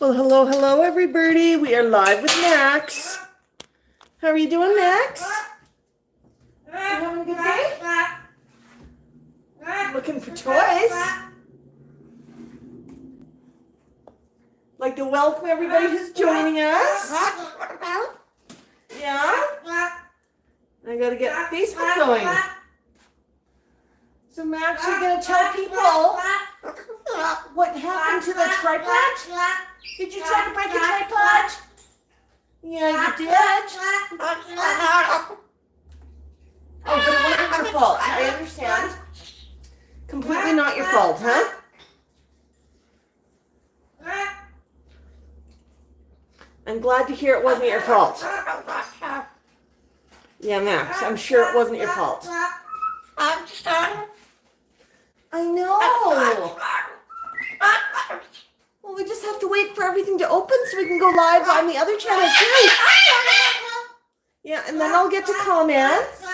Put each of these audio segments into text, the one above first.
Well, hello, everybody. We are live with Max. How are you doing, Max? You having a good day? Looking for toys? Like to welcome everybody who's joining us. Yeah? I gotta get Facebook going. So, Max, you're gonna tell people what happened to the tripod? Did you try to break a tripod? Yeah, you did. Oh, but it wasn't your fault. I understand. Completely not your fault, huh? I'm glad to hear it wasn't your fault. Yeah, Max, I'm sure it wasn't your fault. I know. Well, we just have to wait for everything to open so we can go live on the other channel too. Yeah, and then I'll get to comments.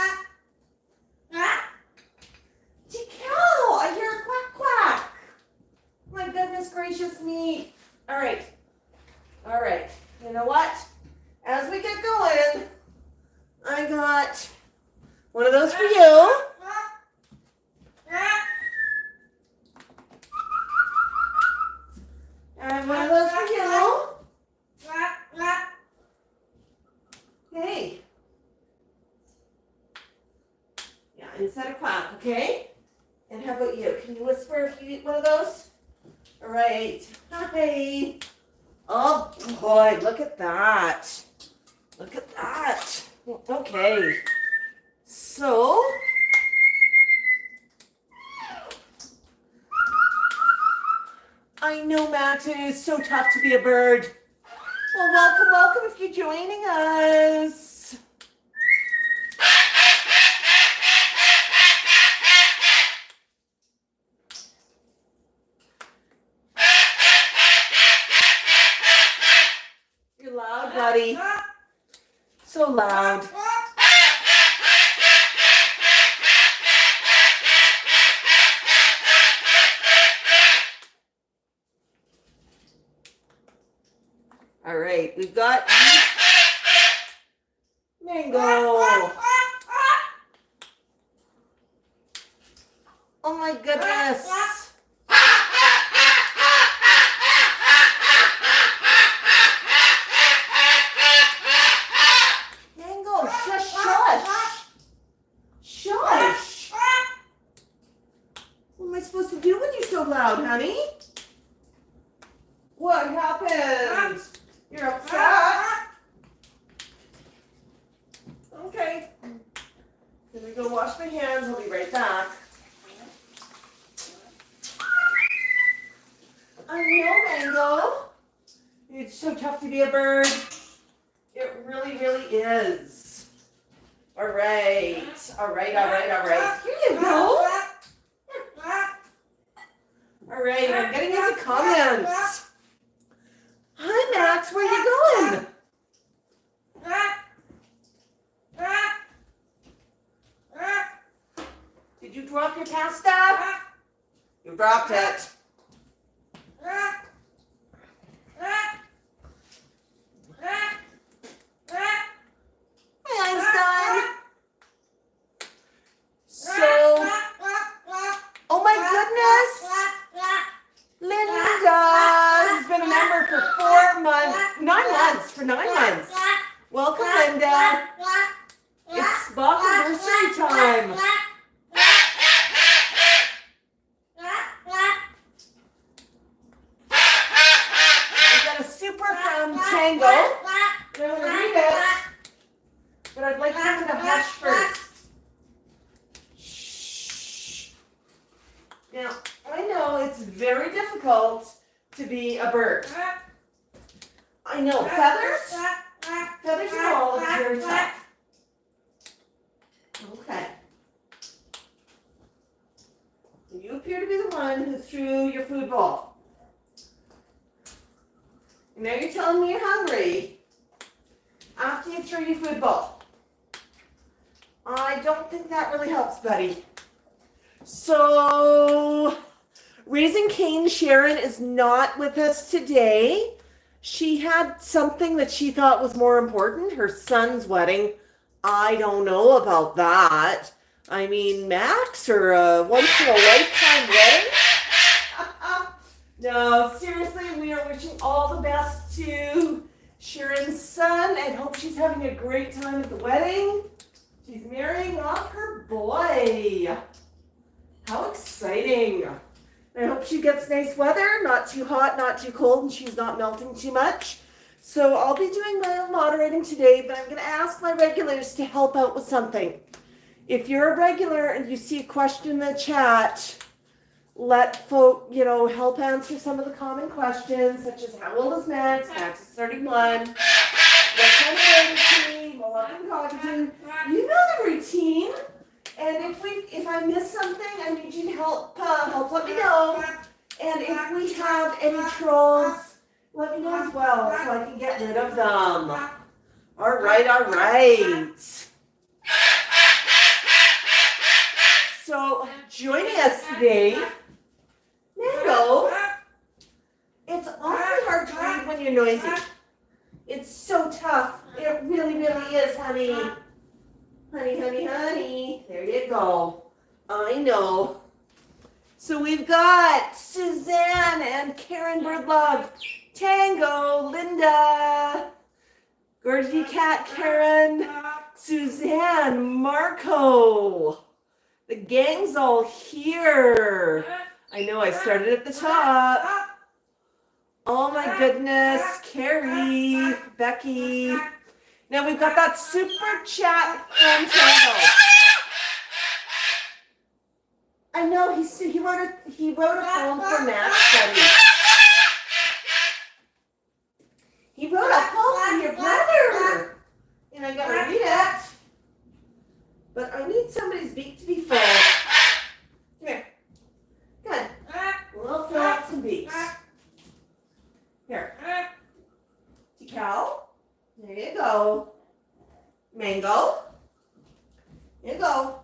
Cow, I hear a quack quack. My goodness gracious me. All right. You know what? As we get going, I got one of those for you. And one of those for you. Hey. Yeah, instead of quack, okay? And how about you? Can you whisper if you eat one of those? All right. Hi. Oh boy, look at that. Look at that. Okay. So, I know, Max, it is so tough to be a bird. Well, welcome if you're joining us. You're loud, buddy. So loud. All right, we've got Mango. Oh my goodness. Mango, shush. What am I supposed to do when you're so loud, honey? What happened? You're upset? Okay. Let me go wash my hands. I'll be right back. I know, Mango. It's so tough to be a bird. It really is. All right. Here you go. All right, I'm getting into comments. Hi, Max, where are you going? Did you drop your pasta? You dropped it. Hi, Einstein. So, oh my goodness. Linda has been a member for 9 months. Welcome, Linda. It's Bok anniversary time. I got a super from Tango. And I'm going to read it, but I'd like someone to hush first. Shh. Now, I know it's very difficult to be a bird. I know, feathers and all is very tough. Okay. You appear to be the one who threw your food ball. Now you're telling me you're hungry after you threw your food ball. I don't think that really helps, buddy. So, Raising Cane Sharon is not with us today. She had something that she thought was more important, her son's wedding. I don't know about that. I mean, Max, or a once-in-a-lifetime wedding? No, seriously, we are wishing all the best to Sharon's son and hope she's having a great time at the wedding. She's marrying off her boy. How exciting. I hope she gets nice weather, not too hot, not too cold, and she's not melting too much. So I'll be doing my own moderating today, but I'm going to ask my regulars to help out with something. If you're a regular and you see a question in the chat, let folk, help answer some of the common questions, such as how old is Max? Max is 31. What kind of wedding is he? Moluccan cockatoo. You know the routine. And if I miss something, I need you to help let me know. And if we have any trolls, let me know as well so I can get rid of them. All right. So joining us today, Mango. It's awfully hard to read when you're noisy. It's so tough. It really, really is, honey. Honey. There you go. I know. So we've got Suzanne and Karen Birdlove, Tango, Linda, Gordy Cat, Karen, Suzanne, Marco. The gang's all here. I know I started at the top. Oh my goodness. Carrie, Becky. Now we've got that super chat from Tango. I know he wrote a poem for Matt's study. He wrote a poem for your brother, and I gotta read it. But I need somebody's beak to be full. Come here. Good. We'll fill out some beaks. Here. Decal. There you go. Mango. There you go.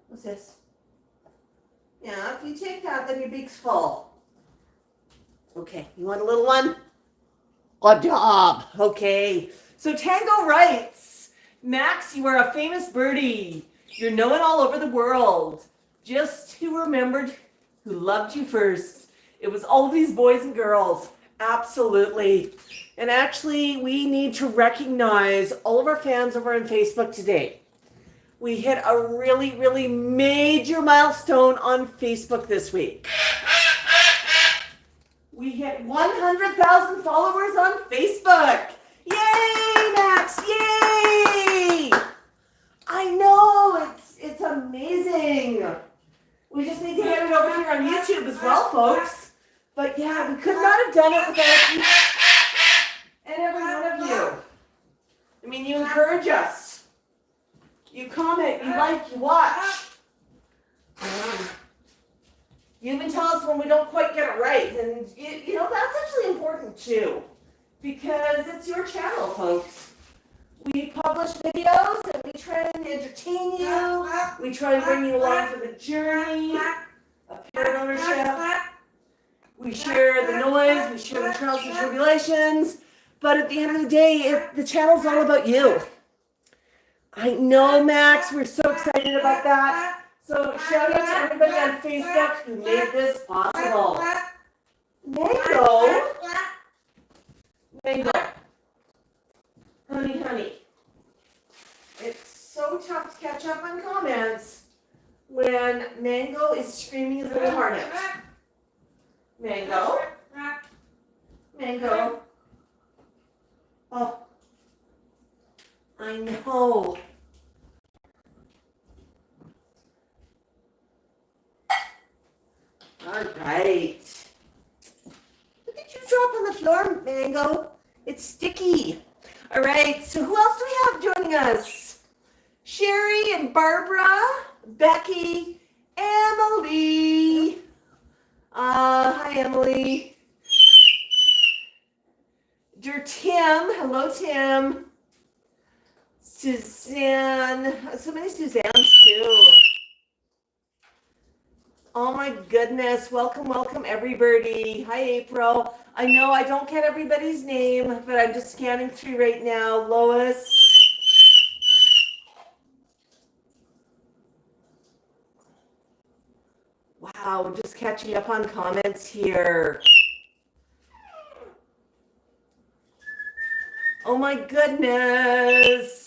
What's this? Yeah, if you take that, then your beak's full. Okay, you want a little one? Good job. Okay. So Tango writes, Max, you are a famous birdie. You're known all over the world. Just who remembered who loved you first? It was all these boys and girls. Absolutely. And actually, we need to recognize all of our fans over on Facebook today. We hit a really, really major milestone on Facebook this week. We hit 100,000 followers on Facebook. Yay, Max! Yay! I know, it's amazing. We just need to get it over here on YouTube as well, folks. But yeah, we could not have done it without you and every one of you. I mean, you encourage us. You comment, you like, you watch. You even tell us when we don't quite get it right. And, that's actually important, too. Because it's your channel, folks. We publish videos and we try and entertain you. We try and bring you along for the journey of parrot ownership. We share the noise, we share the trials and tribulations. But at the end of the day, the channel's all about you. I know, Max, we're so excited about that. So shout out to everybody on Facebook who made this possible. Mango. Honey. It's so tough to catch up on comments when Mango is screaming his little heart out. Mango. Oh, I know. All right. What did you drop on the floor, Mango? It's sticky. All right, so who else do we have joining us? Sherry and Barbara, Becky, Emily. Hi, Emily. Dear Tim. Hello, Tim. Suzanne. So many Suzannes, too. Oh my goodness. Welcome everybody. Hi April. I know I don't get everybody's name, but I'm just scanning through right now. Lois. Wow, just catching up on comments here. Oh my goodness.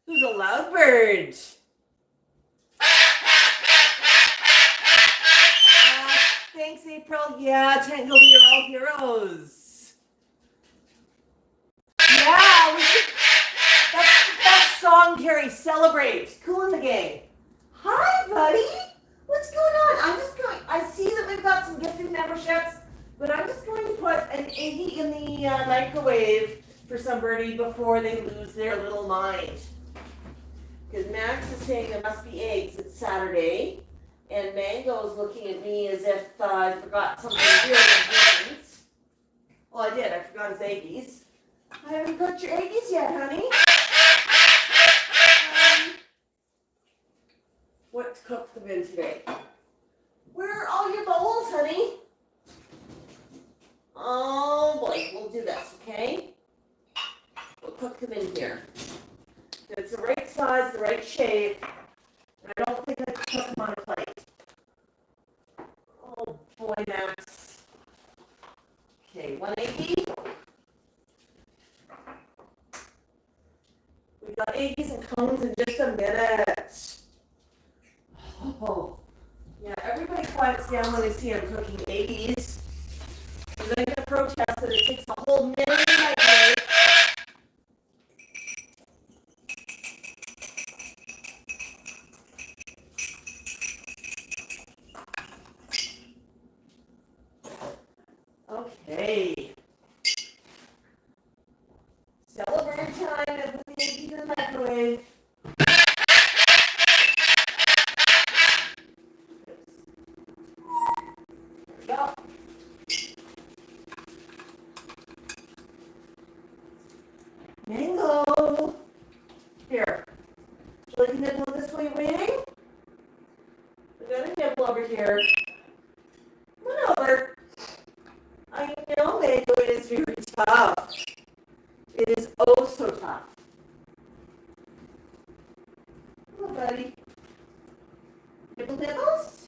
Who's a loud bird? Thanks, April. Yeah, Tango, we are all heroes. Yeah, that's the best song, Carrie. Celebrate. Cool in the Gang. Hi, buddy. What's going on? I see that we've got some gifted memberships, but I'm just going to put an eggie in the microwave for somebody before they lose their little mind. Because Max is saying there must be eggs. It's Saturday. And Mango's looking at me as if I forgot something really important. Well, I did. I forgot his eggies. I haven't cooked your eggies yet, honey. What to cook them in today? Where are all your bowls, honey? Oh boy, we'll do this, okay? We'll cook them in here. It's the right size, the right shape. And I don't think I can cook them on a plate. Oh boy, Max. Okay, 180. We got eggies and cones in just a minute. Oh, yeah, everybody quiets down when they see I'm cooking eggies. And then I'm going to protest that it takes a whole minute in the microwave. Okay. Celebrate time and put the eggies in the microwave. Go. Mango. Here. Would you like a nibble this way waiting? We got a nibble over here. Come on over. I know, Mango, it is very tough. It is oh so tough. Come on, buddy. Nibble nibbles?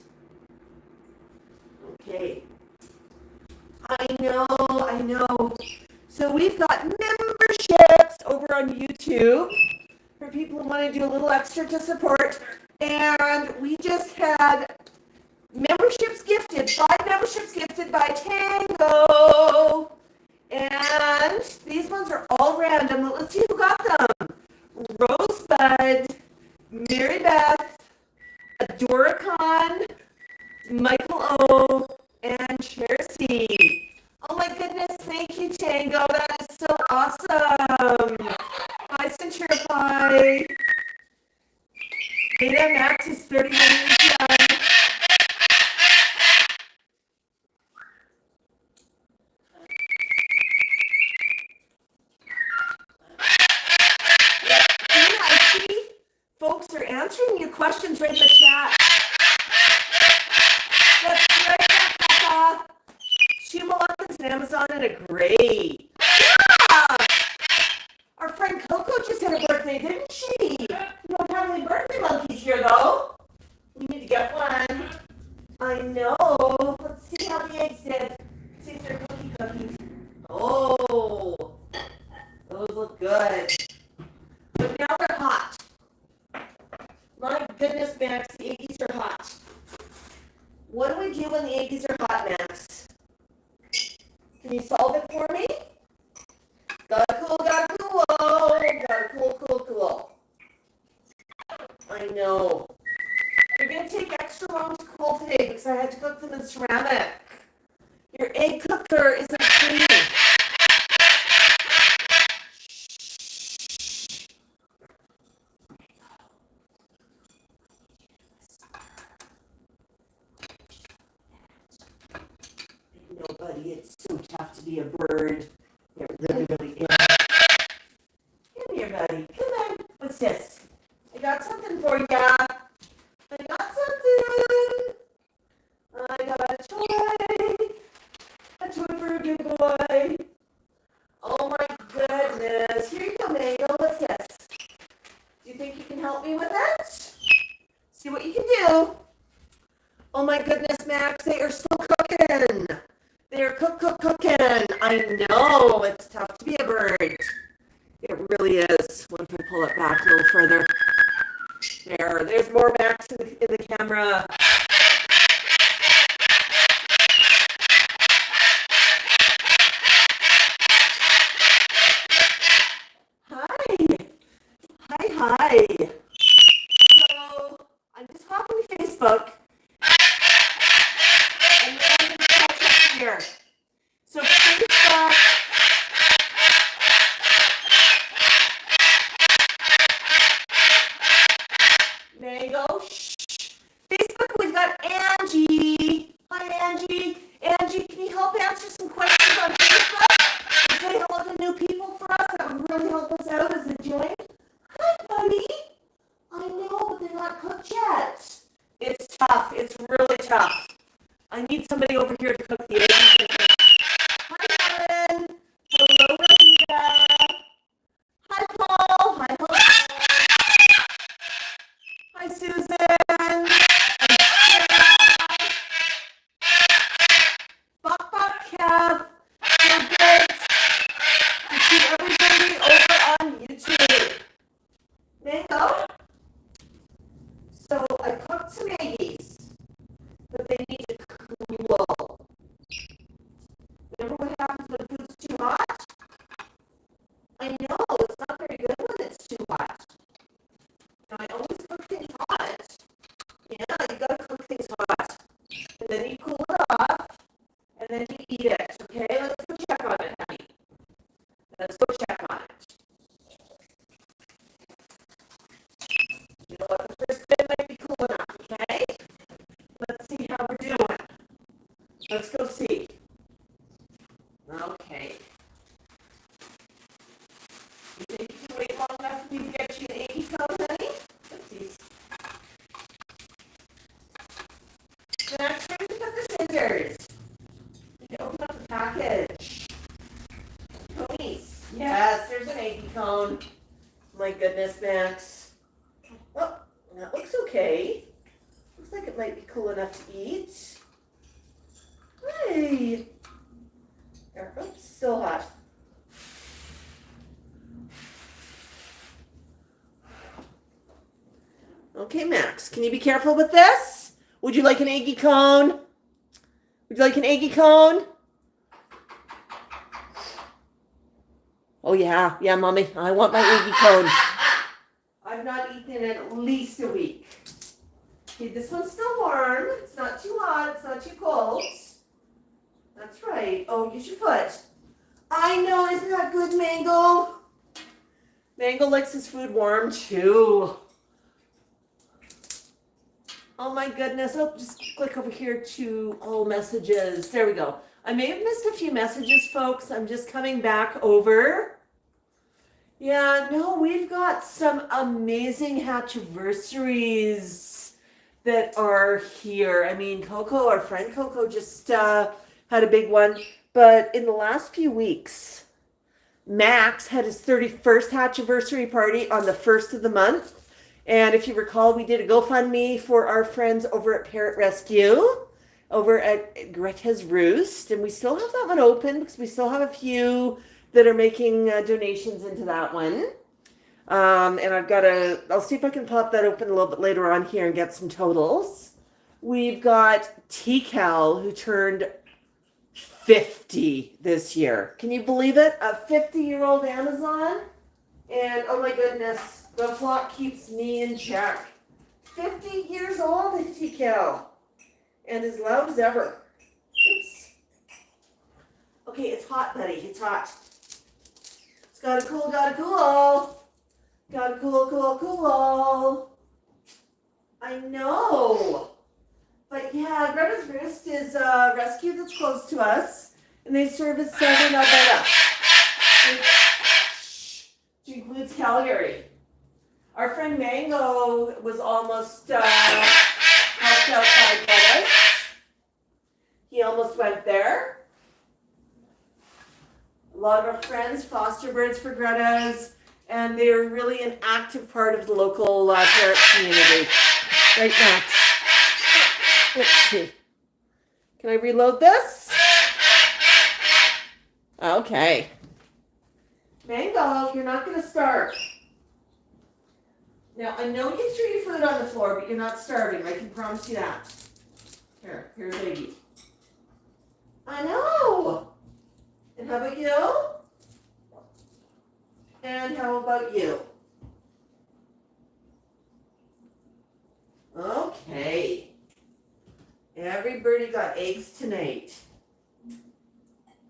Okay. I know. So we've got memberships over on YouTube for people who want to do a little extra to support. And we just had memberships gifted, 5 memberships gifted by Tango. And these ones are all random. Let's see who got them. Rosebud, Mary Beth, Adoracon, Michael O, and Chersey. Oh my goodness, thank you, Tango. That is so awesome. Hi, Centurify. Greta Max is 30 minutes young. I see folks are answering your questions right in the chat. That's right, Papa. 2 Moluccans on Amazon and a gray. Yeah! Our friend Coco just had a birthday, didn't she? We don't have any birthday monkeys here, though. We need to get one. I know. Let's see how the eggs did. See if they're cookies. Oh, those look good. But now they're hot. My goodness, Max, the eggies are hot. What do we do when the eggies are hot, Max? Can you solve it for me? Gotta cool. Gotta cool. I know. You're gonna take extra long to cool today because I had to cook them in ceramic. Your egg cooker isn't clean. Nobody, it's so tough to be a bird. It really is. something for you. I got something. I got a toy for a good boy. Oh my goodness. Here you go, Mango. What's this? Do you think you can help me with it? See what you can do. Oh my goodness, Max, they are still cooking. They are cooking. I know, it's tough to be a bird. It really is. What if I pull it back a little further? There's more Max in the camera. Hi. So, I'm just hopping Facebook. And then I'm going to catch up here. So, Facebook. Mango. Facebook, we've got Angie. Hi, Angie. Angie, can you help answer some questions on Facebook? And say hello to new people for us. That would really help us out as a join. Hi, buddy. I know, but they're not cooked yet. It's tough. It's really tough. I need somebody over here to cook the eggs. Hi, Helen. Hello, Rita. Hi, Paul. Hi, Paul. Hi, Susan. Bok Bok Kev. So good to see everybody over on YouTube. Mango. So I cooked some eggies, but they need to cool. Remember what happens when food's too hot? I know, it's not very good when it's too hot. Now, I always cook things hot. Yeah, you gotta cook things hot. And then you cool it off, and then you eat it. Okay, let's go check on it, honey. Let's go check on it. You know what, the first bit might be cool enough, okay? Let's see how we're doing. Let's go see. Okay. You think you can wait long enough for me to get you an eggy cone, honey? Let's see. Next, we're going to put the scissors. You open up the package. Conies. Yes, there's an eggy cone. My goodness, Max. Oh, that looks okay. Looks like it might be cool enough to eat. Hey. There, oops, still hot. Okay, Max, can you be careful with this? Would you like an eggy cone? Would you like an eggy cone? Oh, yeah, Mommy, I want my eggy cone. I've not eaten in at least a week. Okay, this one's still warm. It's not too hot. It's not too cold. That's right. Oh, use your foot. I know. Isn't that good, Mango? Mango likes his food warm, too. Oh, my goodness. Oh, just click over here to all messages. There we go. I may have missed a few messages, folks. I'm just coming back over. Yeah, no, we've got some amazing hatchiversaries that are here. I mean, Coco, our friend Coco, just had a big one. But in the last few weeks, Max had his 31st hatchiversary party on the 1st of the month. And if you recall, we did a GoFundMe for our friends over at Parrot Rescue, over at Greta's Roost. And we still have that one open because we still have a few that are making donations into that one. And I'll see if I can pop that open a little bit later on here and get some totals. We've got T-Cal, who turned 50 this year. Can you believe it? A 50-year-old Amazon. And oh my goodness, the flock keeps me in check. 50 years old, T-Cal. And as loud as ever. Oops. Okay, it's hot, buddy. It's hot. It's gotta cool, gotta cool. Gotta cool, cool, cool. I know. But yeah, Greta's Roost is a rescue that's close to us. And they service Southern Alberta. Which includes Calgary. Our friend Mango was almost helped out by Greta. He almost went there. A lot of our friends foster birds for Greta's, and they're really an active part of the local parrot community. Right now. Let's see. Can I reload this? Okay. Mango, you're not going to starve. Now, I know you threw your food on the floor, but you're not starving. I can promise you that. Here's baby. I know. And how about you? And how about you? Okay. Every birdie got eggs tonight.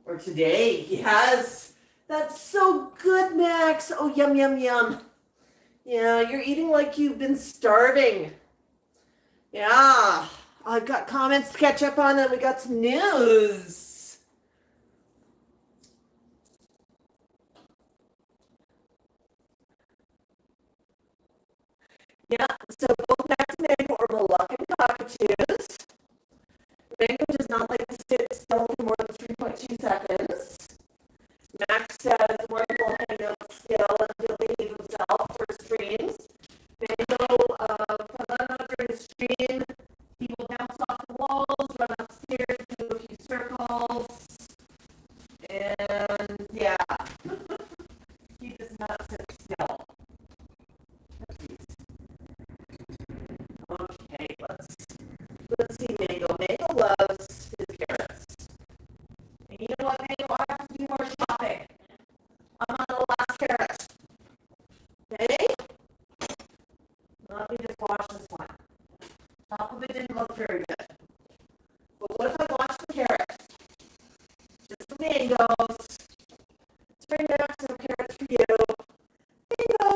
Or today. Yes. That's so good, Max. Oh, yum, yum, yum. Yeah, you're eating like you've been starving. Yeah. I've got comments to catch up on, and we got some news. Yeah, so both Max and Mango are Moluccan cockatoos. Mango does not like to sit still for more than 3.2 seconds. Max says Morgan will hang out still until he leaves himself for streams. Mango, during the stream, he will bounce off the walls, run upstairs, do a few circles, and yeah, he does not sit still. Okay, let's see Mango. Mango loves his carrots. And you know what, Mango? I have to do more shopping. I'm on the last carrot. Okay? Let me just wash this one. Top of it didn't look very good. But what if I wash the carrot? Just the mangoes. Spring back some carrots for you. Mango!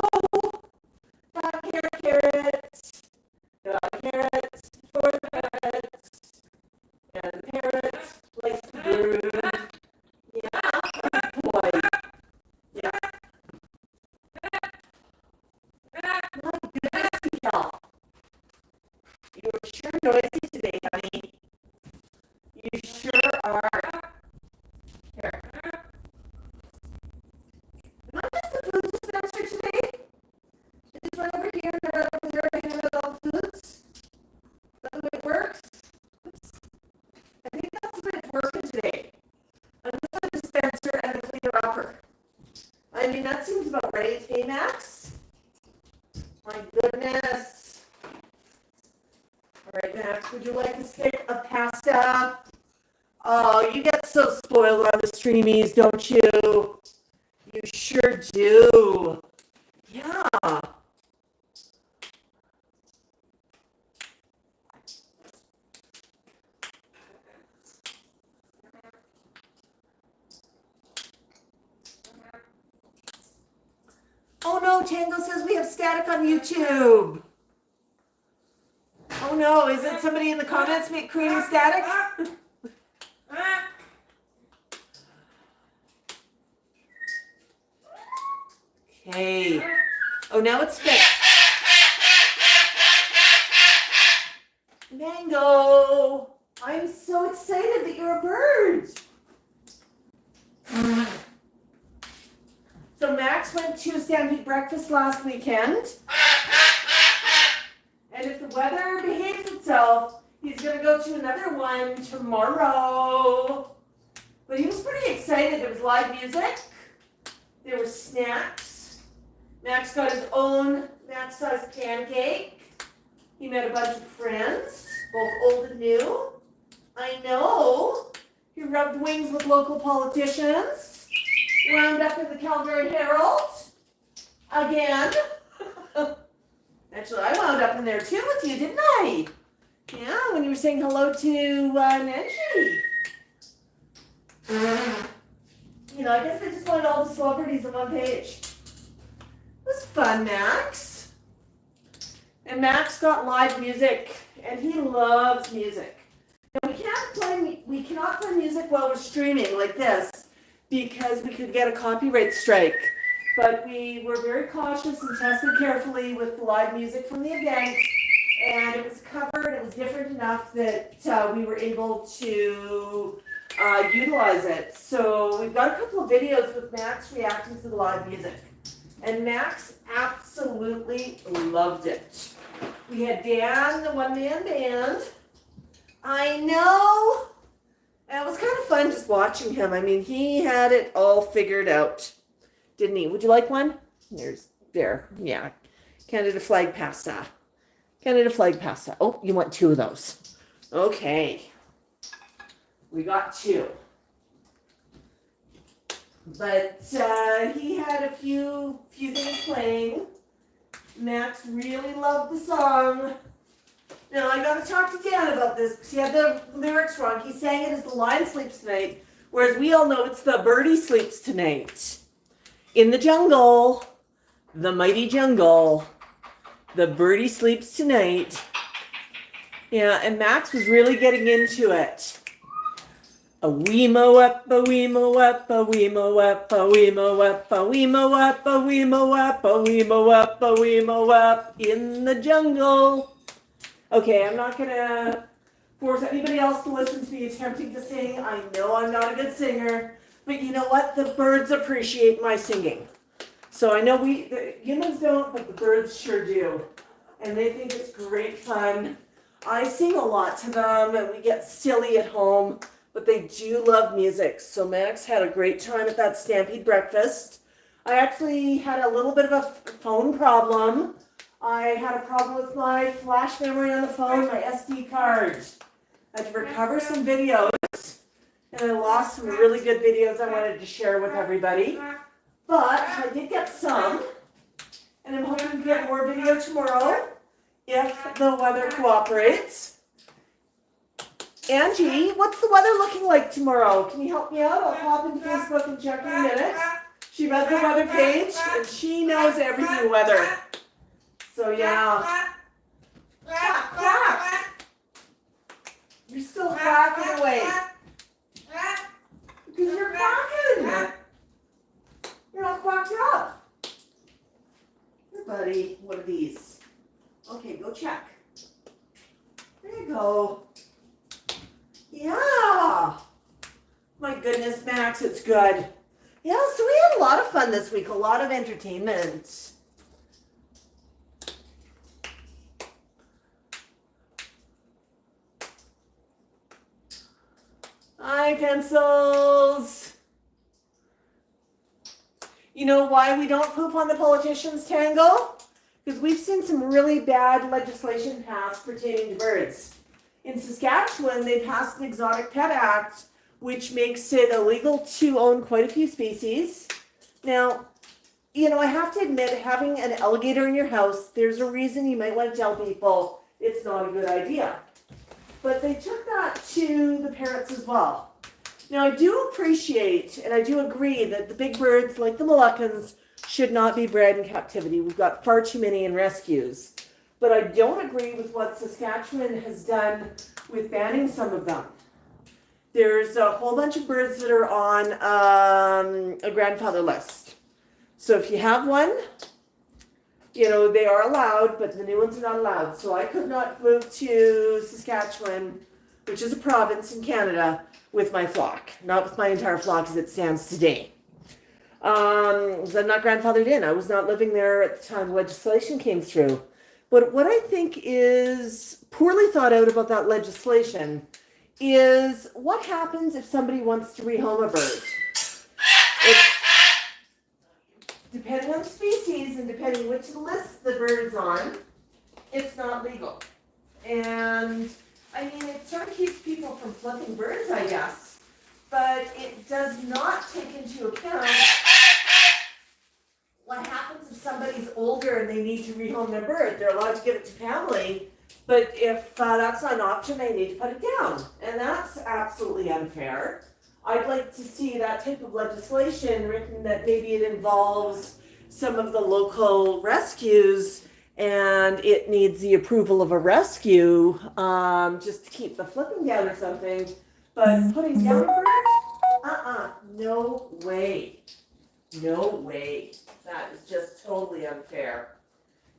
Got a carrot. Got a carrot for the parrot. And the parrot likes to brood. Yeah, good boy. Yeah. My goodness, Miguel. You are sure noisy today, honey. You sure are. Here. Am I just the food dispenser today? I just run over here and run over there and hand out all the foods? Is that the way it works? Oops. I think that's the way it's working today. I'm just the dispenser and the cleaner upper. I mean, that seems about right. Hey, Max? My goodness. All right, Max, would you like a stick of pasta? Oh, you get so spoiled on the streamies, don't you? You sure do. Yeah. Oh no, Tango says we have static on YouTube. Oh no, is it somebody in the comments creating static? Okay. Oh, now it's fixed. Mango, I'm so excited that you're a bird. So Max went to Stampede breakfast last weekend. And if the weather behaves itself, he's going to go to another one tomorrow. But he was pretty excited. There was live music. There were snacks. Max got his own Max-sized pancake. He met a bunch of friends, both old and new. I know. He rubbed wings with local politicians. Wound up in the Calgary Herald. Again. Actually, I wound up in there too with you, didn't I? Yeah, when you were saying hello to Nancy. You know, I guess I just wanted all the celebrities on one page. It was fun, Max. And Max got live music, and he loves music. And we cannot play music while we're streaming like this because we could get a copyright strike. But we were very cautious and tested carefully with the live music from the event. And it was covered, it was different enough that we were able to utilize it. So we've got a couple of videos with Max reacting to the live music. And Max absolutely loved it. We had Dan, the one-man band. I know. And it was kind of fun just watching him. I mean, he had it all figured out, didn't he? Would you like one? There. Yeah. Canada flag pasta. Canada flag pasta. Oh, you want 2 of those. Okay. We got 2. But he had a few things playing. Max really loved the song. Now, I got to talk to Dan about this because he had the lyrics wrong. He sang it as the lion sleeps tonight, whereas we all know it's the birdie sleeps tonight. In the jungle, the mighty jungle, the birdie sleeps tonight. Yeah, and Max was really getting into it. A weemo up, a weemo up, a weemo up, a weemo up, a weemo up, a weemo up, a weemo up, a weemo up in the jungle. Okay, I'm not gonna force anybody else to listen to me attempting to sing. I know I'm not a good singer, but you know what? The birds appreciate my singing. So I know the humans don't, but the birds sure do. And they think it's great fun. I sing a lot to them and we get silly at home, but they do love music. So Max had a great time at that Stampede breakfast. I actually had a little bit of a phone problem. I had a problem with my flash memory on the phone, my SD card. I had to recover some videos, and I lost some really good videos I wanted to share with everybody. But I did get some, and I'm hoping to get more video tomorrow if the weather cooperates. Angie, what's the weather looking like tomorrow? Can you help me out? I'll pop into Facebook and check in a minute. She read the weather page, and she knows everything weather. So yeah. Quack, quack. You're still quacking away. Because you're quacking. You're not quacked up. Here, buddy, what are these? Okay, go check. There you go. Yeah. My goodness, Max, it's good. Yeah, so we had a lot of fun this week, a lot of entertainment. Hi, pencils. You know why we don't poop on the politicians, Tango? Because we've seen some really bad legislation passed pertaining to birds. In Saskatchewan, they passed the Exotic Pet Act, which makes it illegal to own quite a few species. Now, you know, I have to admit, having an alligator in your house, there's a reason you might want to tell people it's not a good idea. But they took that to the parrots as well. Now, I do appreciate and I do agree that the big birds like the Moluccans should not be bred in captivity. We've got far too many in rescues. But I don't agree with what Saskatchewan has done with banning some of them. There's a whole bunch of birds that are on a grandfather list. So if you have one, you know, they are allowed, but the new ones are not allowed. So I could not move to Saskatchewan, which is a province in Canada, with my flock. Not with my entire flock as it stands today. Because I'm not grandfathered in. I was not living there at the time legislation came through. But what I think is poorly thought out about that legislation is what happens if somebody wants to rehome a bird. Depending on the species and depending which list the bird's on, it's not legal. And I mean, it sort of keeps people from flipping birds, I guess, but it does not take into account what happens if somebody's older and they need to rehome their bird. They're allowed to give it to family, but if that's not an option, they need to put it down. And that's absolutely unfair. I'd like to see that type of legislation written that maybe it involves some of the local rescues and it needs the approval of a rescue just to keep the flipping down or something. But putting down a bird? No way. No way. That is just totally unfair.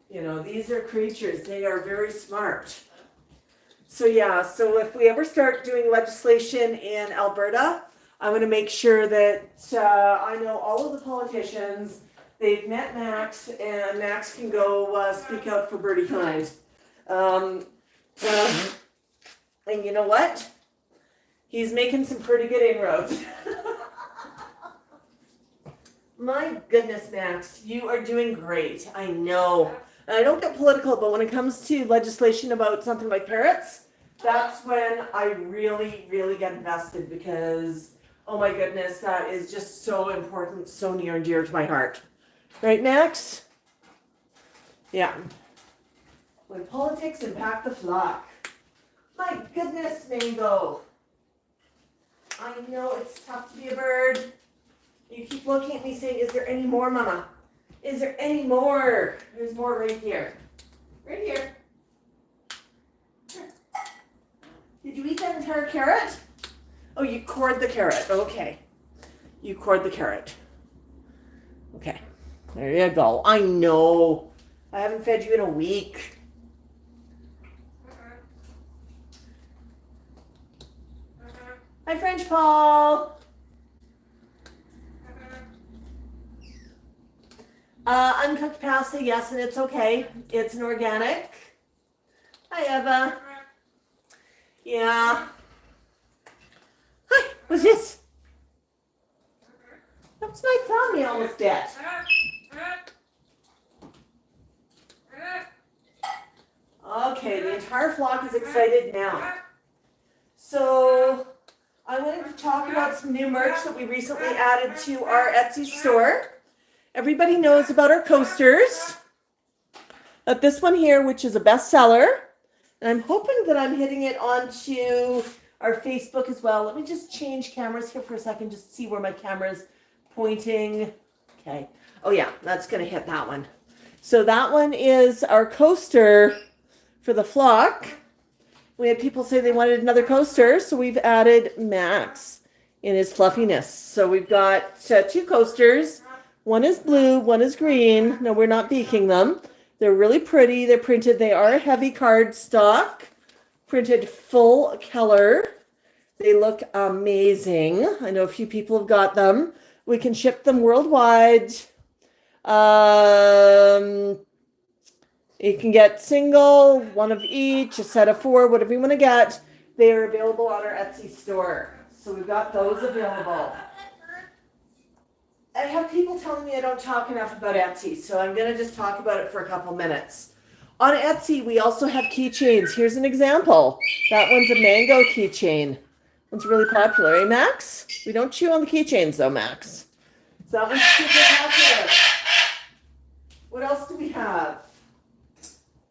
You know, these are creatures. They are very smart. So yeah, so if we ever start doing legislation in Alberta, I'm going to make sure that I know all of the politicians. They've met Max, and Max can go speak out for birdie kind. And you know what? He's making some pretty good inroads. My goodness, Max, you are doing great. I know. And I don't get political, but when it comes to legislation about something like parrots, that's when I really, really get invested because, oh my goodness, that is just so important, so near and dear to my heart. Right, Max? Yeah. When politics impact the flock. My goodness, Mango. I know it's tough to be a bird. You keep looking at me saying, is there any more, Mama? Is there any more? There's more right here. Right here. Did you eat that entire carrot? Oh, you cored the carrot. Okay. You cored the carrot. Okay. There you go. I know. I haven't fed you in a week. Hi, French Paul. Uncooked pasta, yes, and it's okay. It's an organic. Hi, Eva. Yeah. Hi, what's this? That's my thumb you almost get. Okay, the entire flock is excited now. So, I wanted to talk about some new merch that we recently added to our Etsy store. Everybody knows about our coasters. But this one here, which is a bestseller, and I'm hoping that I'm hitting it onto our Facebook as well. Let me just change cameras here for a second, just to see where my camera's pointing. Okay. Oh yeah, that's going to hit that one. So that one is our coaster for the flock. We had people say they wanted another coaster, so we've added Max in his fluffiness. So we've got 2 coasters. One is blue, one is green. No, we're not beaking them. They're really pretty. They're printed. They are heavy cardstock, printed full color. They look amazing. I know a few people have got them. We can ship them worldwide. You can get single, one of each, a set of 4, whatever you want to get. They are available on our Etsy store. So we've got those available. I have people telling me I don't talk enough about Etsy, so I'm going to just talk about it for a couple minutes. On Etsy, we also have keychains. Here's an example. That one's a mango keychain. One's really popular, eh, Max? We don't chew on the keychains, though, Max. So that one's super popular. What else do we have?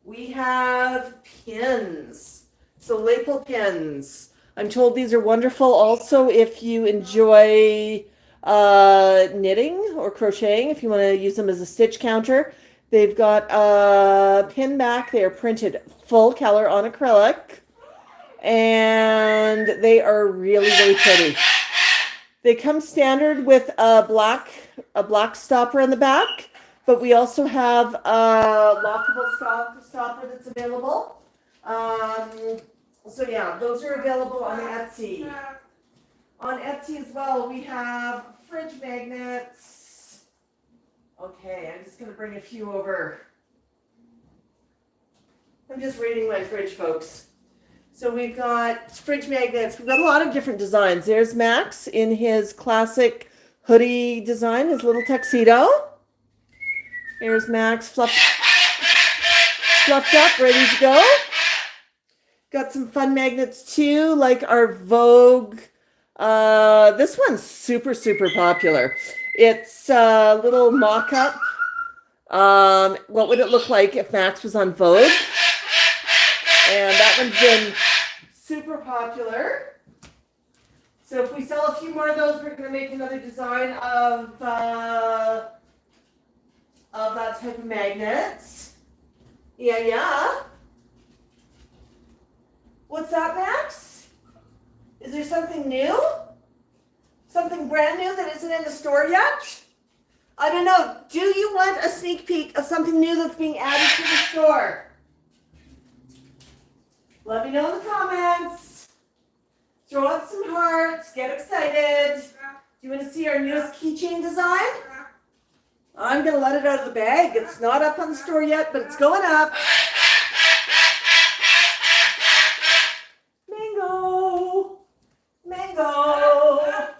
We have pins. So lapel pins. I'm told these are wonderful also if you enjoy knitting or crocheting, if you want to use them as a stitch counter. They've got a pin back. They are printed full color on acrylic, and they are really, really pretty. They come standard with a black stopper in the back, but we also have a lockable stopper that's available. So yeah, those are available on Etsy. On Etsy as well, we have fridge magnets. Okay, I'm just going to bring a few over. I'm just raiding my fridge, folks. So we've got fridge magnets. We've got a lot of different designs. There's Max in his classic hoodie design, his little tuxedo. Here's Max fluffed up, ready to go. Got some fun magnets too, like our Vogue. This one's super, super popular. It's a little mock-up. What would it look like if Max was on Vogue? And that one's been super popular. So if we sell a few more of those, we're going to make another design of that type of magnets. Yeah. What's that, Max? Is there something new? Something brand new that isn't in the store yet? I don't know. Do you want a sneak peek of something new that's being added to the store? Let me know in the comments. Throw up some hearts. Get excited. Do you want to see our newest keychain design? I'm going to let it out of the bag. It's not up on the store yet, but it's going up. Mango. Mango.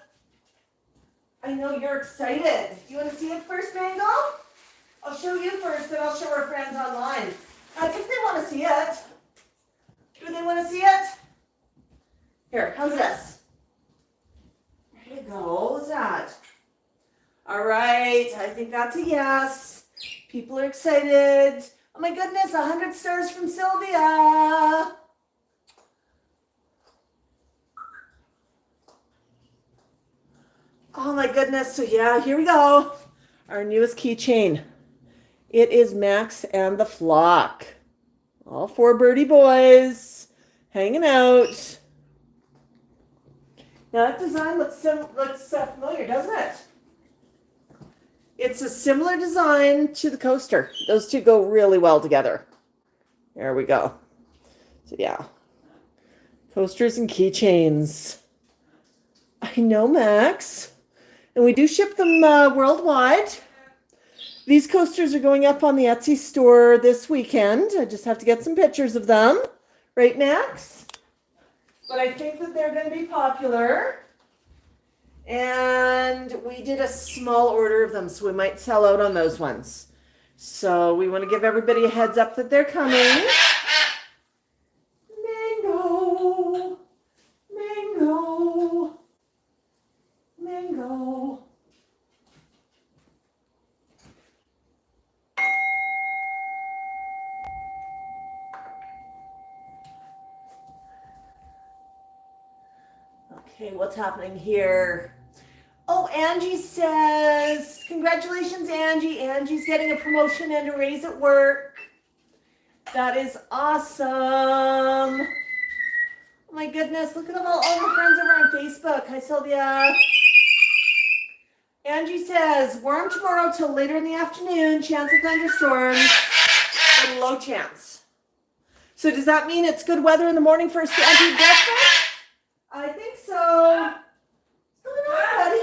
I know you're excited. Do you want to see it first, Mango? I'll show you first, then I'll show our friends online. That's if they want to see it. Do they want to see it? Here, how's this? There you go. What's that? All right, I think that's a yes. People are excited. Oh my goodness, 100 stars from Sylvia. Oh my goodness, so yeah, here we go. Our newest keychain. It is Max and the Flock. All 4 birdie boys hanging out. Now that design looks familiar, doesn't it? It's a similar design to the coaster. Those two go really well together. There we go. So yeah, coasters and keychains. I know, Max. And we do ship them worldwide. These coasters are going up on the Etsy store this weekend. I just have to get some pictures of them. Right, Max? But I think that they're going to be popular. And we did a small order of them, so we might sell out on those ones. So we want to give everybody a heads up that they're coming. Mango. Mango. Mango. Okay, what's happening here? Oh, Angie says, congratulations, Angie. Angie's getting a promotion and a raise at work. That is awesome. Oh my goodness, look at all my friends over on Facebook. Hi, Sylvia. Angie says, warm tomorrow till later in the afternoon. Chance of thunderstorms. And low chance. So does that mean it's good weather in the morning for a Stampede breakfast? I think so. What's going on, buddy?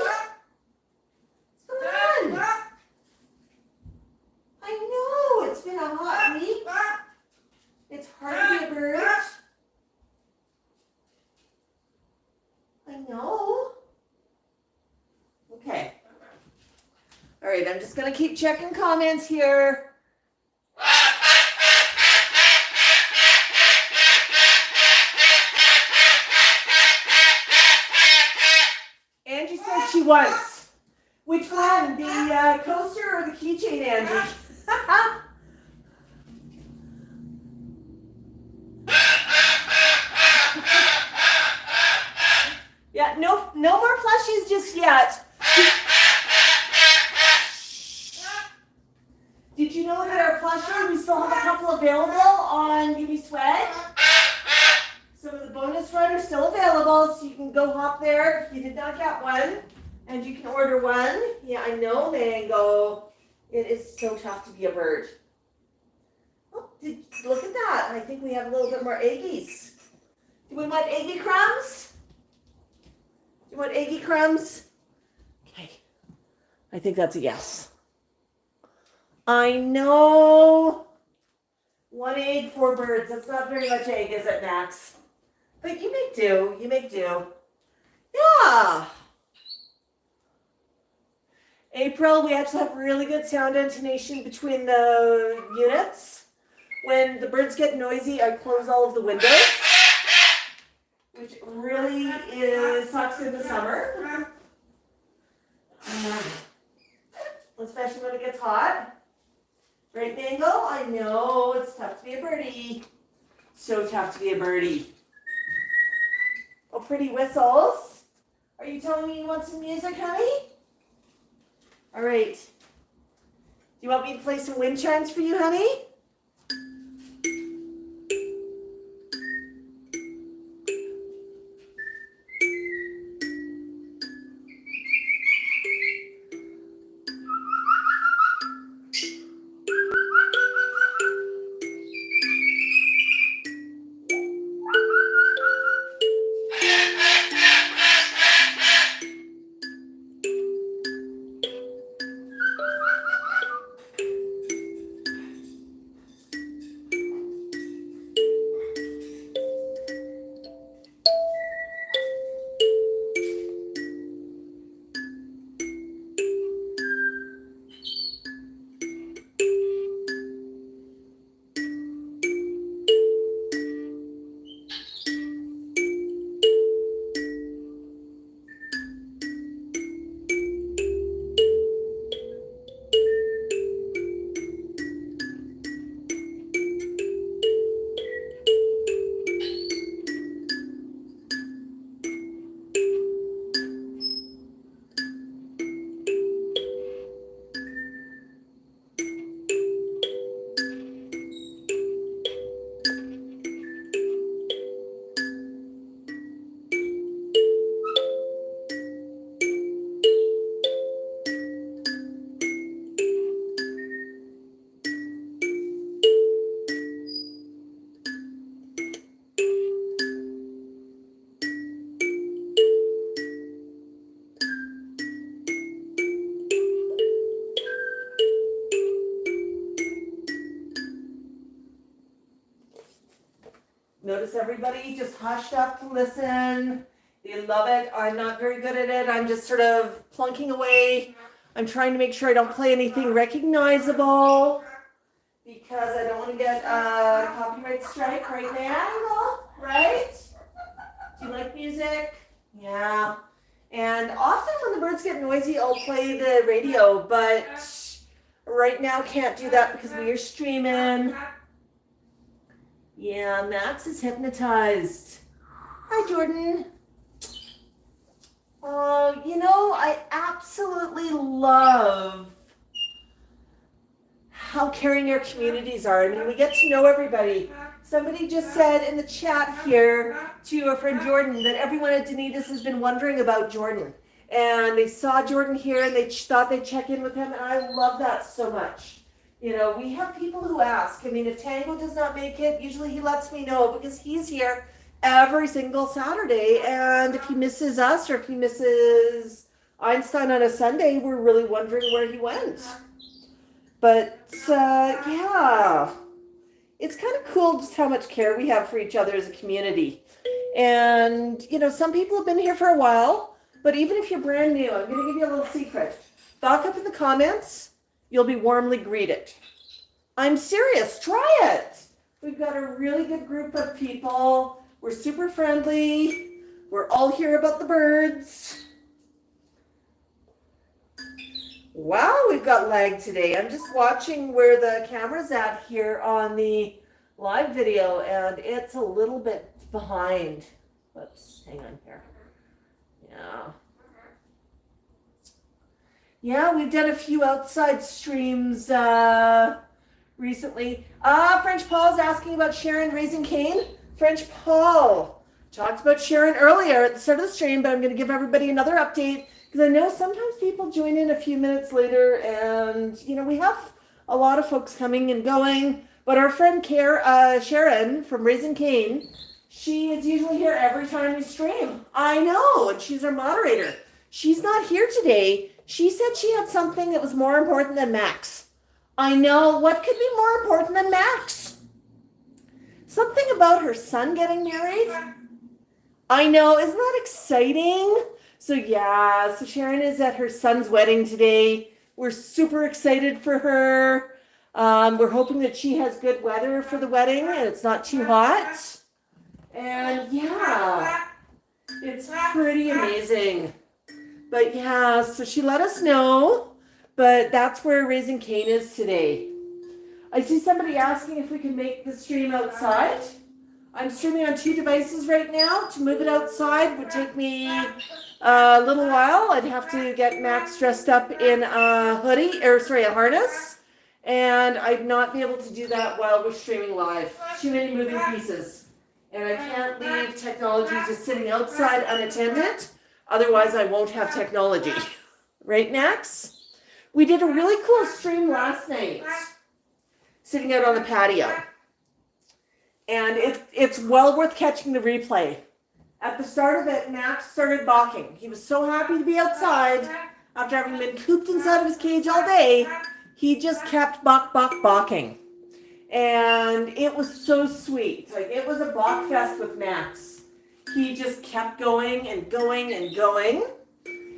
What's going on? I know, it's been a hot week. It's hard to be a bird. I know. Okay. All right, I'm just going to keep checking comments here. Angie said she wants. Which one? The coaster or the keychain, Angie? Yeah, no more plushies just yet. Did you know that our plushie, we still have a couple available on UB Swag? Some of the bonus runs are still available, so you can go hop there if you did not get one. And you can order one. Yeah, I know, Mango. It is so tough to be a bird. Oh, look at that. I think we have a little bit more eggies. Do we want eggy crumbs? Do you want eggy crumbs? Okay. I think that's a yes. I know. 1 egg, 4 birds. That's not very much egg, is it, Max? But you make do. You make do. Yeah. April, we have to have really good sound intonation between the units. When the birds get noisy, I close all of the windows, which really sucks in the summer. Especially when it gets hot. Right, Mango? I know, it's tough to be a birdie. So tough to be a birdie. Oh, pretty whistles. Are you telling me you want some music, honey? All right. Do you want me to play some wind chimes for you, honey? Notice everybody just hushed up to listen. They love it. I'm not very good at it. I'm just sort of plunking away. I'm trying to make sure I don't play anything recognizable because I don't want to get a copyright strike right now, right? Do you like music? Yeah. And often when the birds get noisy, I'll play the radio, but right now can't do that because we are streaming. Yeah, Max is hypnotized. Hi, Jordan. I absolutely love how caring our communities are. I mean, we get to know everybody. Somebody just said in the chat here to our friend Jordan that everyone at Danitas has been wondering about Jordan. And they saw Jordan here and they thought they'd check in with him. And I love that so much. We have people who ask. I mean, if Tango does not make it, usually he lets me know because he's here every single Saturday. And if he misses us or if he misses Einstein on a Sunday, we're really wondering where he went. But, yeah, it's kind of cool just how much care we have for each other as a community. And, some people have been here for a while, but even if you're brand new, I'm going to give you a little secret. Back up in the comments, you'll be warmly greeted. I'm serious, try it. We've got a really good group of people. We're super friendly. We're all here about the birds. Wow, we've got lag today. I'm just watching where the camera's at here on the live video, and it's a little bit behind. Let's hang on here. Yeah, we've done a few outside streams recently. French Paul's asking about Sharon raising Cain. French Paul talked about Sharon earlier at the start of the stream, but I'm going to give everybody another update. Because I know sometimes people join in a few minutes later and, we have a lot of folks coming and going. But our friend Sharon from Raising Cain, she is usually here every time we stream. I know, and she's our moderator. She's not here today. She said she had something that was more important than Max. I know, what could be more important than Max? Something about her son getting married? I know, isn't that exciting? So Sharon is at her son's wedding today. We're super excited for her. We're hoping that she has good weather for the wedding and it's not too hot. And it's pretty amazing. But so she let us know. But that's where Raising Cain is today. I see somebody asking if we can make the stream outside. I'm streaming on 2 devices right now. To move it outside would take me a little while. I'd have to get Max dressed up in a a harness. And I'd not be able to do that while we're streaming live. Too many moving pieces. And I can't leave technology just sitting outside unattended. Otherwise, I won't have technology. Right, Max? We did a really cool stream last night. Sitting out on the patio. And it's well worth catching the replay. At the start of it, Max started balking. He was so happy to be outside. After having been cooped inside of his cage all day, he just kept Bok Bok Bokking. And it was so sweet. It was a Bok fest with Max. He just kept going and going and going.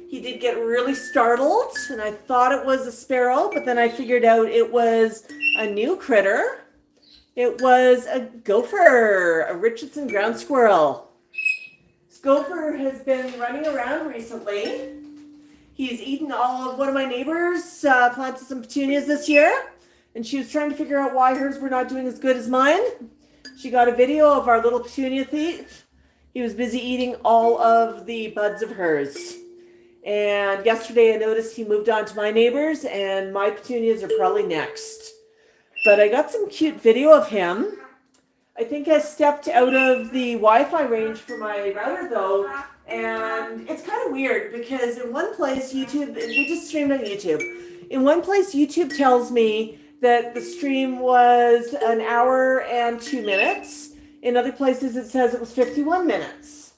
He did get really startled, and I thought it was a sparrow, but then I figured out it was a new critter. It was a gopher, a Richardson ground squirrel. This gopher has been running around recently. He's eaten all of one of my neighbors, planted some petunias this year, and she was trying to figure out why hers were not doing as good as mine. She got a video of our little petunia thief. He was busy eating all of the buds of hers. And yesterday I noticed he moved on to my neighbors, and my petunias are probably next. But I got some cute video of him. I think I stepped out of the Wi-Fi range for my router though, and it's kind of weird because in one place YouTube, we just streamed on YouTube. In one place YouTube tells me that the stream was 1 hour and 2 minutes. In other places it says it was 51 minutes.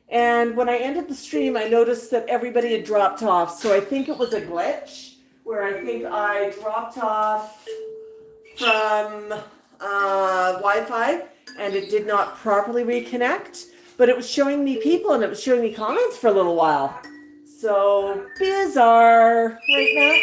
And when I ended the stream, I noticed that everybody had dropped off. So I think it was a glitch where I think I dropped off from Wi-Fi, and it did not properly reconnect, but it was showing me people and it was showing me comments for a little while. So bizarre, right, Max?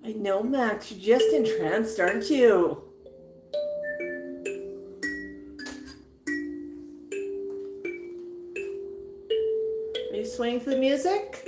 I know, Max, you're just entranced, aren't you? Are you swaying to the music?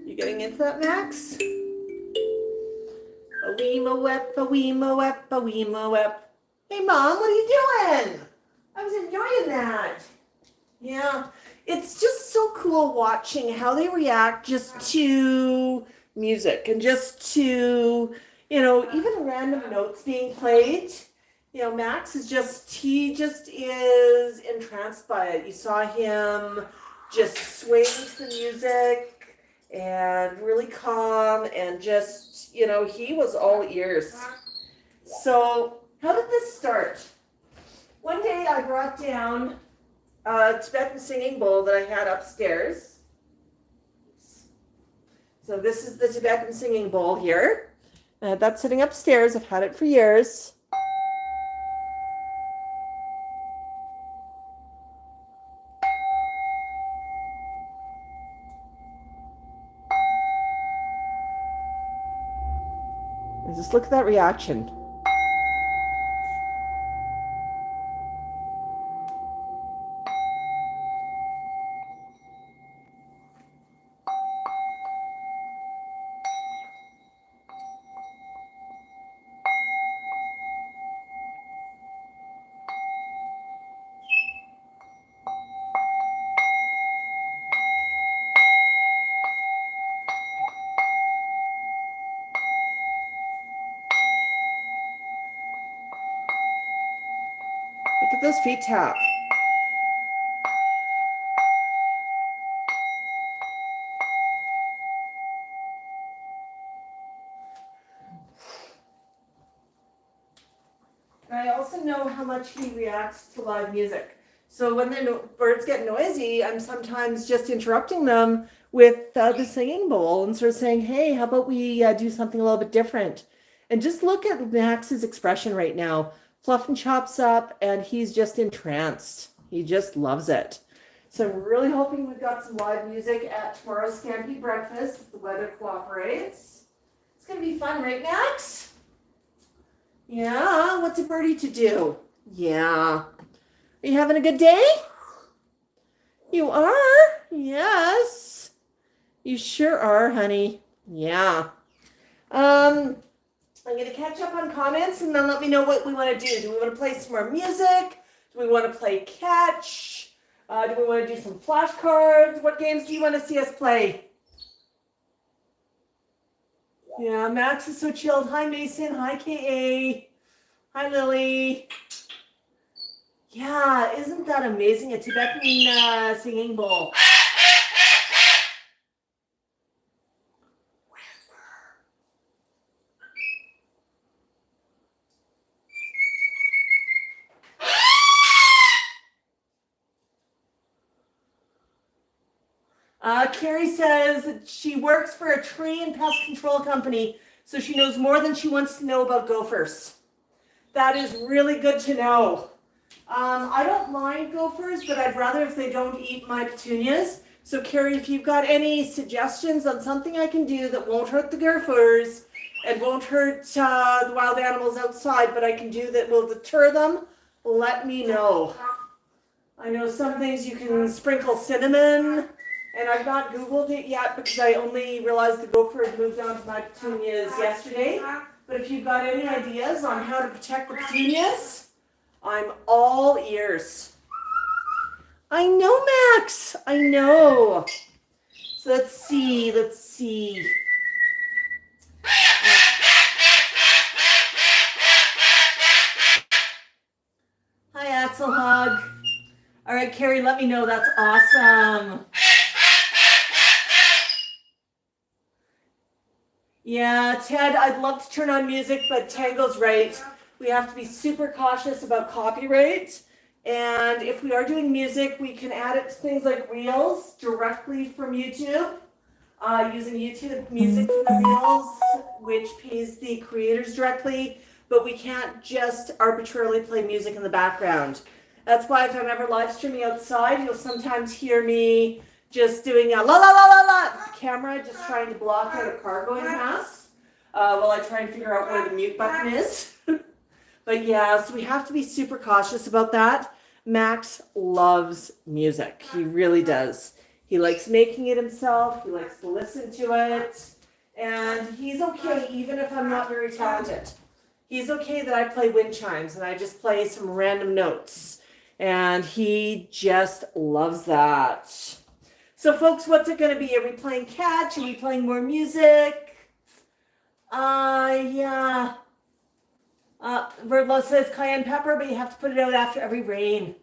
You getting into that, Max? A wee mo wep, a wee mo wep, a wee mo wep. Hey, Mom, what are you doing? I was enjoying that. Yeah, it's just so cool watching how they react just to music and just to, even random notes being played. Max he just is entranced by it. You saw him just swaying to the music and really calm and just, he was all ears. So how did this start? One day I brought down a Tibetan singing bowl that I had upstairs. So this is the Tibetan singing bowl here. That's sitting upstairs. I've had it for years. Just look at that reaction. Look at those feet tap. I also know how much he reacts to live music. So when the birds get noisy, I'm sometimes just interrupting them with the singing bowl and sort of saying, hey, how about we do something a little bit different? And just look at Max's expression right now. Fluffing chops up, and he's just entranced. He just loves it. So I'm really hoping we've got some live music at tomorrow's Stampede breakfast if the weather cooperates. It's going to be fun, right, Max? Yeah, what's a birdie to do? Yeah. Are you having a good day? You are? Yes. You sure are, honey. Yeah. I'm going to catch up on comments and then let me know what we want to do. Do we want to play some more music? Do we want to play catch? Do we want to do some flashcards? What games do you want to see us play? Yeah, Max is so chilled. Hi, Mason. Hi, K.A. Hi, Lily. Yeah, isn't that amazing? A Tibetan singing bowl. Carrie says that she works for a tree and pest control company, so she knows more than she wants to know about gophers. That is really good to know. I don't mind gophers, but I'd rather if they don't eat my petunias. So Carrie, if you've got any suggestions on something I can do that won't hurt the gophers and won't hurt the wild animals outside, but I can do that will deter them, let me know. I know some things you can sprinkle cinnamon, and I've not Googled it yet because I only realized the gopher had moved on to my petunias yesterday. But if you've got any ideas on how to protect the petunias, I'm all ears. I know, Max. I know. So let's see. Hi, Axel Hug. All right, Carrie, let me know. That's awesome. Yeah, Ted, I'd love to turn on music, but Tango's right. We have to be super cautious about copyright. And if we are doing music, we can add it to things like Reels directly from YouTube, using YouTube Music for the Reels, which pays the creators directly, but we can't just arbitrarily play music in the background. That's why if I'm ever live streaming outside, you'll sometimes hear me just doing a la la la la la camera, just trying to block out a car going past while I try and figure out where the mute button is. But yeah, so we have to be super cautious about that. Max loves music. He really does. He likes making it himself. He likes to listen to it. And he's okay even if I'm not very talented. He's okay that I play wind chimes and I just play some random notes. And he just loves that. So folks, what's it going to be? Are we playing catch? Are we playing more music? Yeah. Verdlo says cayenne pepper, but you have to put it out after every rain.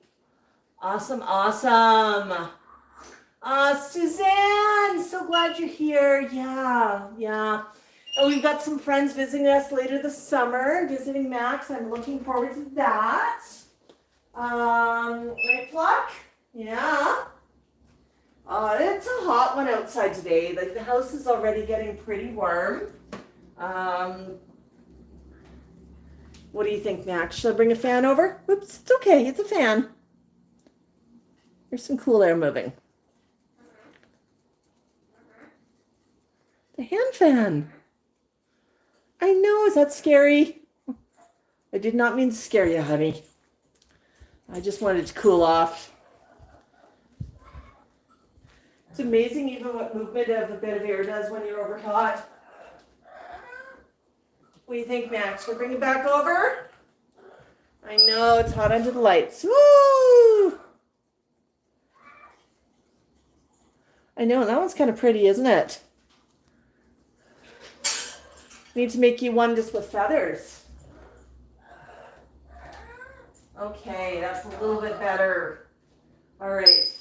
Awesome. Suzanne, so glad you're here. Yeah. And we've got some friends visiting us later this summer, visiting Max. I'm looking forward to that. Right, Flock? Yeah. It's a hot one outside today. Like the house is already getting pretty warm. What do you think, Max? Should I bring a fan over? Oops, it's okay. It's a fan. There's some cool air moving. The hand fan. I know, is that scary? I did not mean to scare you, honey. I just wanted to cool off. It's amazing even what movement of a bit of air does when you're overhot. What do you think, Max? We'll bring it back over? I know, it's hot under the lights. Woo! I know, that one's kind of pretty, isn't it? Need to make you one just with feathers. Okay, that's a little bit better. All right.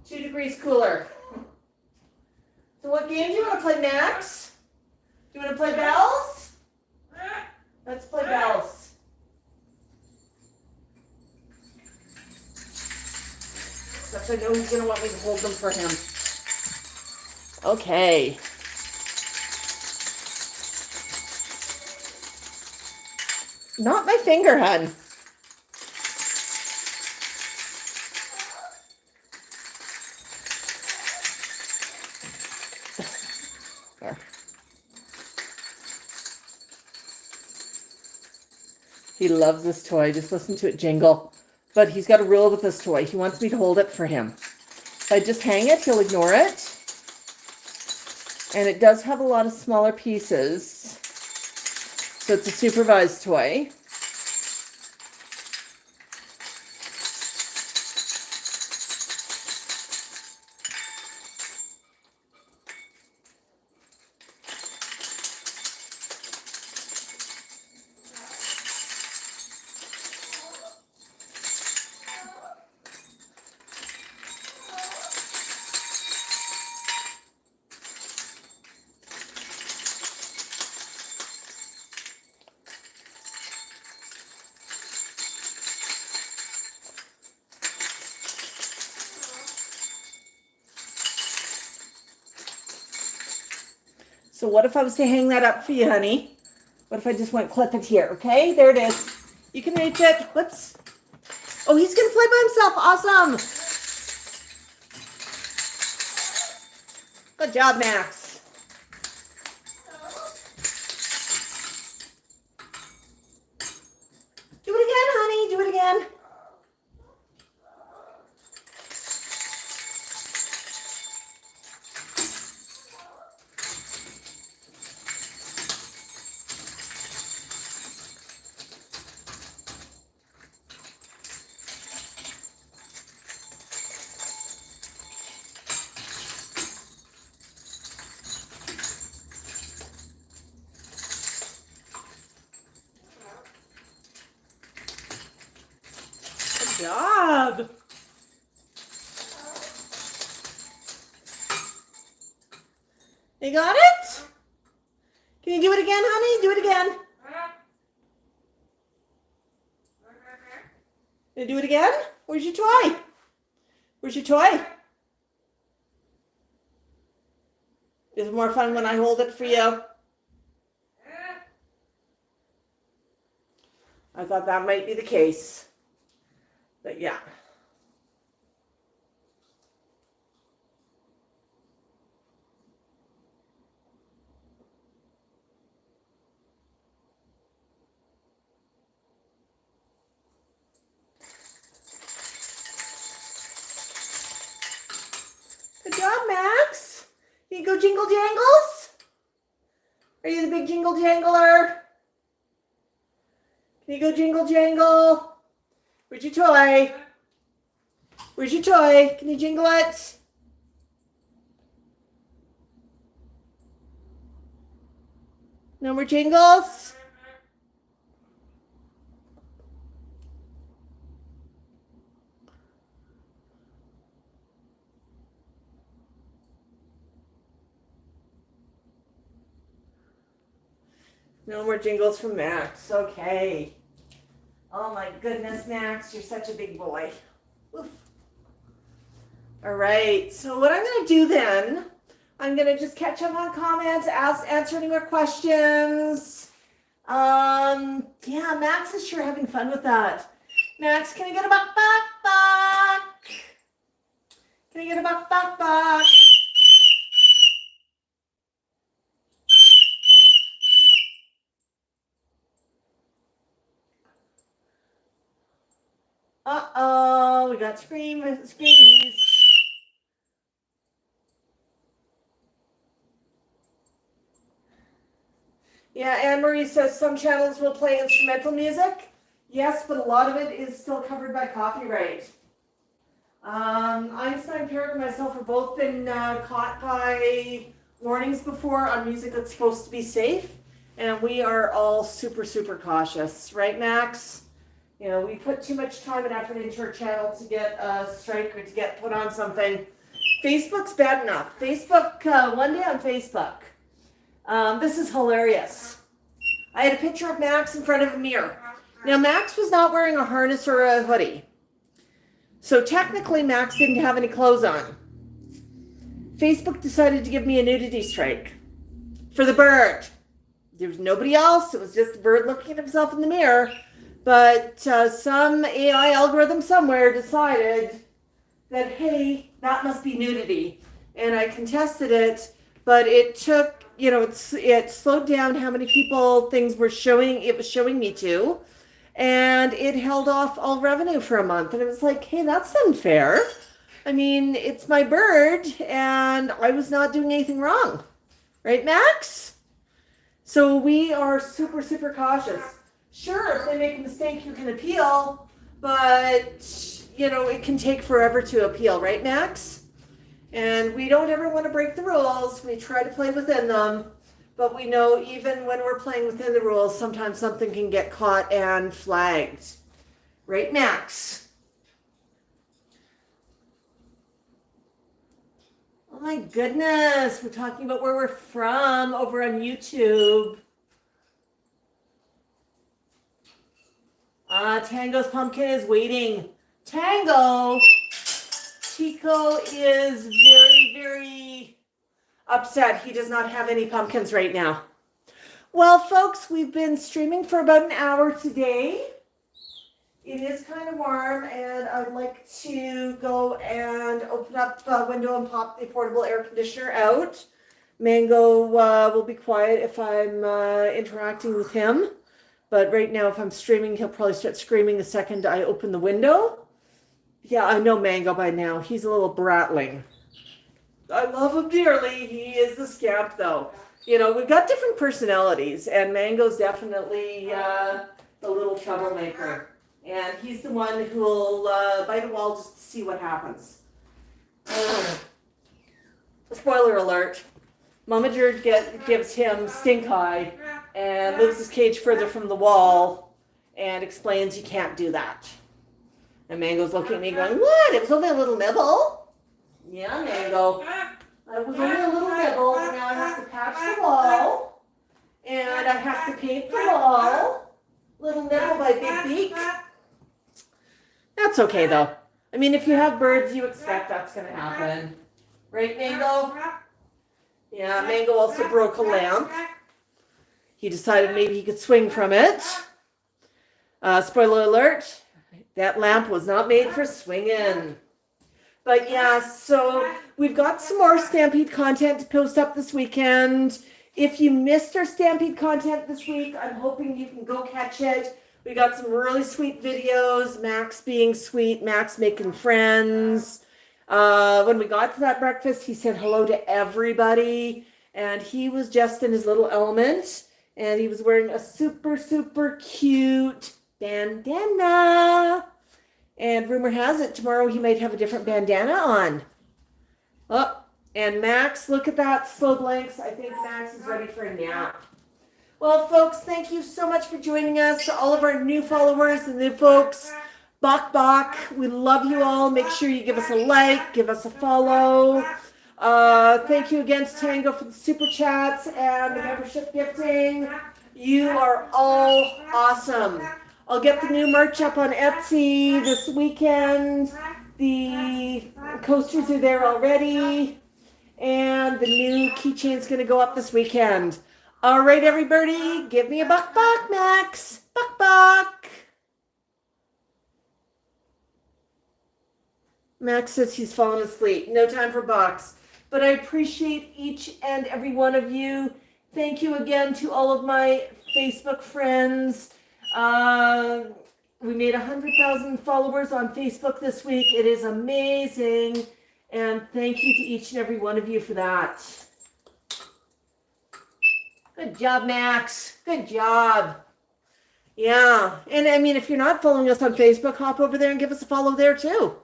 2 degrees cooler. So what game do you want to play, Max? Do you want to play bells? Let's play bells. Except I know he's going to want me to hold them for him. Okay. Not my finger, hun. There. He loves this toy. Just listen to it jingle. But he's got a rule with this toy. He wants me to hold it for him. If I just hang it, he'll ignore it. And it does have a lot of smaller pieces. So it's a supervised toy. So what if I was to hang that up for you, honey? What if I just went clip it here, okay? There it is. You can reach it. Whoops. Oh, he's going to play by himself. Awesome. Good job, Max. Do it again, honey. Do it again. Job. You got it? Can you do it again, honey? Do it again. Can you do it again? Where's your toy? Where's your toy? Is it more fun when I hold it for you? I thought that might be the case. But yeah. Good job, Max. Can you go jingle jangles? Are you the big jingle jangler? Can you go jingle jangle? Where's your toy? Where's your toy? Can you jingle it? No more jingles? No more jingles from Max. Okay. Oh my goodness, Max, you're such a big boy. Oof. All right, so what I'm going to do then, I'm going to just catch up on comments, answer any more questions. Yeah, Max is sure having fun with that. Max, can I get a bok bok bok? Can I get a bok bok bok? Uh-oh, we got screamies. Yeah, Anne-Marie says some channels will play instrumental music. Yes, but a lot of it is still covered by copyright. Einstein, Parrot, and myself have both been caught by warnings before on music that's supposed to be safe. And we are all super, super cautious. Right, Max? You know, we put too much time and effort into our channel to get a strike or to get put on something. Facebook's bad enough. Facebook, one day on Facebook. This is hilarious. I had a picture of Max in front of a mirror. Now, Max was not wearing a harness or a hoodie. So technically, Max didn't have any clothes on. Facebook decided to give me a nudity strike for the bird. There was nobody else. It was just the bird looking at himself in the mirror. But some AI algorithm somewhere decided that, hey, that must be nudity. And I contested it, but it took, you know, it slowed down how many people things were showing, it was showing me to. And it held off all revenue for a month. And it was like, hey, that's unfair. I mean, it's my bird, and I was not doing anything wrong. Right, Max? So we are super, super cautious. Sure, if they make a mistake, you can appeal, but, you know, it can take forever to appeal, right, Max? And we don't ever want to break the rules. We try to play within them, but we know even when we're playing within the rules, sometimes something can get caught and flagged. Right, Max? Oh my goodness, we're talking about where we're from over on YouTube. Tango's pumpkin is waiting. Tango! Chico is very, very upset. He does not have any pumpkins right now. Well, folks, we've been streaming for about an hour today. It is kind of warm, and I'd like to go and open up the window and pop the portable air conditioner out. Mango will be quiet if I'm interacting with him. But right now, if I'm streaming, he'll probably start screaming the second I open the window. Yeah, I know Mango by now. He's a little bratling. I love him dearly. He is the scamp, though. You know, we've got different personalities, and Mango's definitely the little troublemaker. And he's the one who'll bite a wall just to see what happens. Spoiler alert. Momager gives him stink eye and moves his cage further from the wall and explains you can't do that. And Mango's looking at me going, what? It was only a little nibble. Yeah, Mango. It was only a little nibble. Now I have to patch the wall. And I have to paint the wall. Little nibble by Big Beak. That's okay, though. I mean, if you have birds, you expect that's going to happen. Right, Mango? Yeah, Mango also broke a lamp. He decided maybe he could swing from it. Spoiler alert, that lamp was not made for swinging. But yeah, so we've got some more Stampede content to post up this weekend. If you missed our Stampede content this week, I'm hoping you can go catch it. We got some really sweet videos, Max being sweet, Max making friends. When we got to that breakfast, he said hello to everybody, and he was just in his little element, and he was wearing a super, super cute bandana. And rumor has it, tomorrow he might have a different bandana on. Oh, and Max, look at that, slow blinks. I think Max is ready for a nap. Well, folks, thank you so much for joining us. To all of our new followers and new folks, Bok Bok, we love you all. Make sure you give us a like, give us a follow. Thank you again to Tango for the super chats and the membership gifting. You are all awesome. I'll get the new merch up on Etsy this weekend. The coasters are there already. And the new keychain's going to go up this weekend. All right, everybody, give me a Bok Bok, Max. Bok Bok. Max says he's fallen asleep. No time for box. But I appreciate each and every one of you. Thank you again to all of my Facebook friends. We made 100,000 followers on Facebook this week. It is amazing. And thank you to each and every one of you for that. Good job, Max. Good job. Yeah. And I mean, if you're not following us on Facebook, hop over there and give us a follow there too.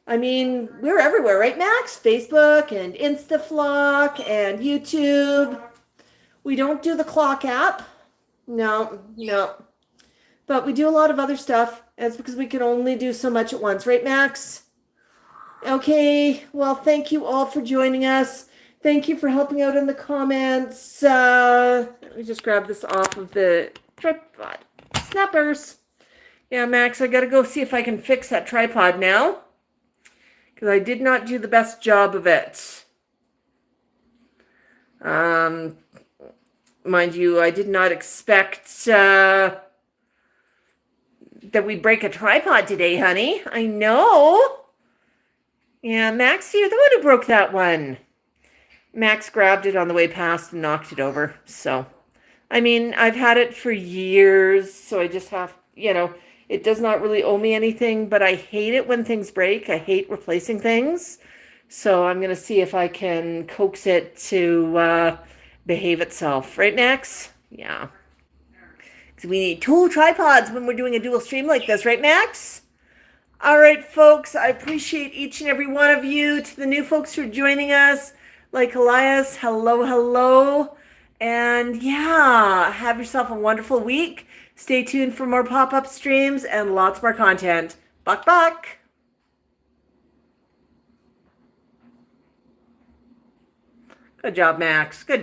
I mean, we're everywhere, right, Max? Facebook and InstaFlock and YouTube. We don't do the clock app. No. But we do a lot of other stuff. That's because we can only do so much at once, right, Max? Okay, well, thank you all for joining us. Thank you for helping out in the comments. Let me just grab this off of the tripod. Snappers. Yeah, Max, I gotta go see if I can fix that tripod now, because I did not do the best job of it. Mind you, I did not expect that we'd break a tripod today, honey. I know. Yeah, Max, you're the one who broke that one. Max grabbed it on the way past and knocked it over. So, I mean, I've had it for years, so I just have, it does not really owe me anything, but I hate it when things break. I hate replacing things. So I'm going to see if I can coax it to behave itself. Right, Max? Yeah. Because we need 2 tripods when we're doing a dual stream like this. Right, Max? All right, folks. I appreciate each and every one of you. To the new folks who are joining us, like Elias, hello. And yeah, have yourself a wonderful week. Stay tuned for more pop-up streams and lots more content. Bok Bok. Good job, Max. Good job.